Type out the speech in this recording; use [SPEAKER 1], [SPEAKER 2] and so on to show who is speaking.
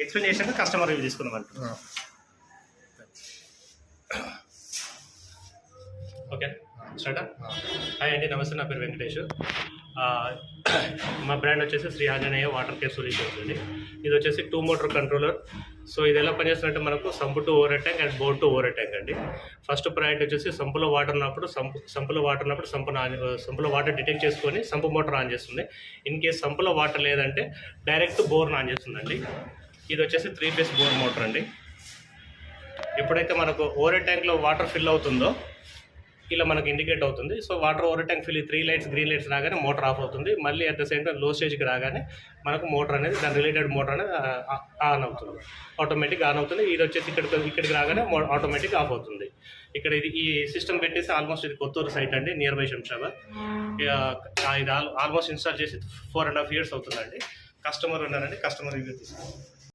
[SPEAKER 1] Explain చేశాక customer review తీసుకున్నాం. Okay స్టార్టా. హాయ్ అండి, నమస్తే, నా పేరు వెంకటేష్. మా బ్రాండ్ వచ్చేసి Shri Anjaneya water care solutions అండి. ఇది వచ్చేసి 2 మోటార్ కంట్రోలర్. సో ఇది ఎలా పనిచేస్తుందంటే మనకు sump to over tank and bore to over tank అండి. ఫస్ట్ ప్రయారిటీ వచ్చేసి సంపులో వాటర్ ఉన్నప్పుడు సంపులో వాటర్ డిటెక్ట్ చేసుకొని సంపు మోటార్ ఆన్ చేస్తుంది. ఇన్ కేస్ సంపులో వాటర్ లేదంటే డైరెక్ట్ బోర్ను ఆన్ చేస్తుందండి. ఇది వచ్చేసి 3 ఫేస్ బోర్ మోటార్ అండి. ఎప్పుడైతే మనకు ఓవర్ ట్యాంక్లో వాటర్ ఫిల్ అవుతుందో ఇలా మనకు ఇండికేట్ అవుతుంది. So water over tank fill 3 lights green lights రాగానే మోటార్ ఆఫ్ అవుతుంది. మళ్ళీ అట్ ద సేమ్ టైం లో స్టేజ్కి రాగానే మనకు మోటార్ అనేది దాని రిలేటెడ్ మోటార్ అనేది ఆన్ అవుతుంది, ఆటోమేటిక్ ఆన్ అవుతుంది. ఇది వచ్చేసి ఇక్కడికి రాగానే ఆటోమేటిక్ ఆఫ్ అవుతుంది. ఇక్కడ ఈ సిస్టమ్ పెట్టేసి ఆల్మోస్ట్ ఇది కొత్తూరు సైట్ అండి, నియర్ బై శంషాబాద్. ఇది ఆల్మోస్ట్ ఇన్స్టాల్ చేసి 4.5 years అవుతుందండి. కస్టమర్ ఉన్నారండి, కస్టమర్ రివ్యూ తీసుకుంటాం.